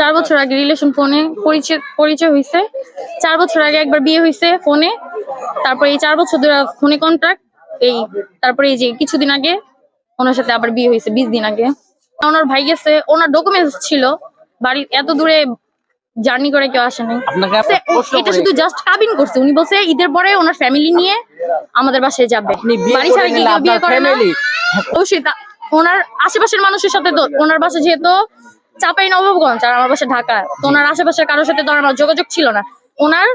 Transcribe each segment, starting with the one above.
4 বছর আগে রিলেশন ফোনে পরিচয় হয়েছে। 4 বছর আগে একবার বিয়ে হয়েছে ফোনে। তারপর এই 4 বছর ধরে ফোনে কন্ট্রাক্ট। তারপরে এই যে কিছুদিন আগে ওনার সাথে আবার বিয়ে হয়েছে 20 দিন আগে। ওনার ভাই গেছে, ওনার ডকুমেন্টস ছিল, বাড়ি এত দূরে জার্নি করে কেউ আসে নাই। এটা শুধু জাস্ট কাবিন করছে। উনি বলছে ঈদের পরে ওনার ফ্যামিলি নিয়ে আমাদের বাসায় যাবে। বাড়ি ছাড়া কি কেউ বিয়ে করে না? অবশ্যই ওনার আশেপাশের মানুষের সাথে তো, ওনার বাসা যেহেতু চাঁপাইনবাবগঞ্জ আর আমার বাসা ঢাকা, তো ওনার আশেপাশের কারোর সাথে তো আমার যোগাযোগ ছিল না। ওনার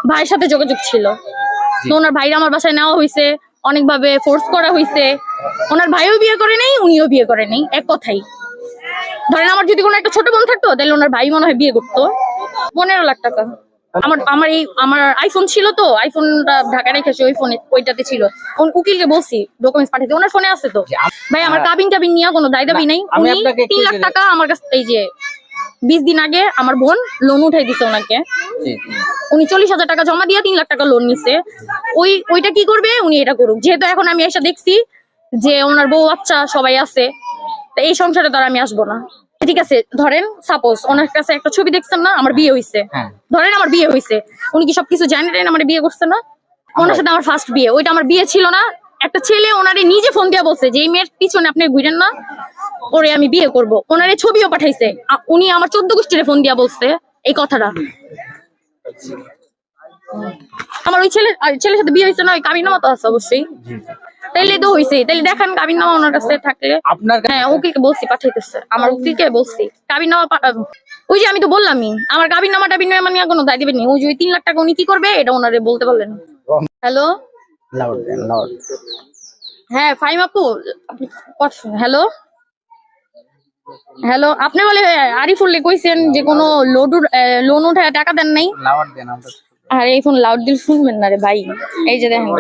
ভাইয়ের সাথে যোগাযোগ ছিল, তো ওনার ভাইরা আমার বাসায় নেওয়া হয়েছে, অনেকভাবে ফোর্স করা হয়েছে। ওনার ভাইও বিয়ে করে নেই, উনিও বিয়ে করে নেই, এক কথাই। ধরেন আমার যদি কোনো একটা ছোট বোন থাকতো তাহলে ওনার ভাই মনে হয় বিয়ে করতো। 15 লাখ টাকা। আমার আইফোন ছিল, তো আইফোনটা ঢাকায় রেখেছে, ওই ফোনে ওইটাতে ছিল। উকিলকে বলছি ডকুমেন্টস পাঠাতে, ওনার ফোনে আছে তো। ভাই আমার কাবিন টাবিন নিয়ে কোনো দায় দাবি নাই। উনি 3 লাখ টাকা আমার কাছে, এই যে 20 দিন আগে আমার বোন লোন উঠাই দিছে ওনাকে। উনি 40,000 টাকা জমা দিয়ে 3 লাখ টাকা লোন নিছে। ওইটা কি করবে উনি এটা করুক, যেহেতু এখন আমি এসে দেখছি যে ওনার বউ বাচ্চা সবাই আছে, তো এই সংসারে তো আর আমি আসবো না। ঠিক আছে, ধরেন সাপোজ ওনার কাছে একটা ছবি দেখছেন না, আমার বিয়ে হয়েছে, ধরেন আমার বিয়ে হয়েছে, উনি কি সবকিছু জানেন আমার বিয়ে করছে না? ওনার সাথে আমার ফার্স্ট বিয়ে, ওইটা আমার বিয়ে ছিল না। একটা ছেলে ওনারে নিজে ফোন দিয়ে বলছে যে এই মেয়ের পিছনে আপনি ঘুরেন না, ওরে আমি বিয়ে করবো। ওনারে ছবিও পাঠাইছে, উনি আমার 14 গোষ্ঠীরে ফোন দিয়া বলছে এই কথাটা। আমার ওই ছেলের সাথে বিয়ে হয়েছে না, ওই কাবিননামা তো আছে অবশ্যই। তাইলে তো হয়েছে, তাইলে দেখান কাবিননামা ওনার কাছে থাকলে। হ্যাঁ, উকিলকে বলছি পাঠাইতেছে, আমার উকিলকে বলছি কাবিননামা। ওই যে আমি তো বললামই, আমার কাবিননামা টাবিননামা নিয়ে কোনো দায় দিবেনি। ওই যে 3 লাখ টাকা উনি কি করবে এটা ওনারে বলতে পারলেন। হ্যালো, হ্যাঁ ফাইম আপু, হ্যালো হ্যালো, আপনি বলে আরিফুল্লে কইছেন যে কোনো লোন উঠায় টাকা দেন নাই। আর এই ফোন লাউড দিল শুনবেন না রে ভাই। এই যে দেখেন,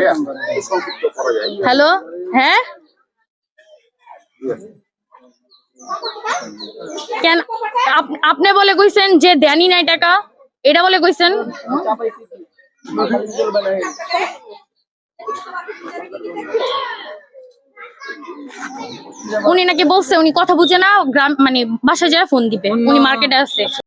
হ্যালো, হ্যাঁ কেন আপনি বলে কইছেন যে দেনি নাই টাকা, এটা বলে কইছেন। উনি নাকি বলছে উনি কথা বুঝে না, গ্রাম মানে বাসায় যায় ফোন দিবে, উনি মার্কেটে আছে।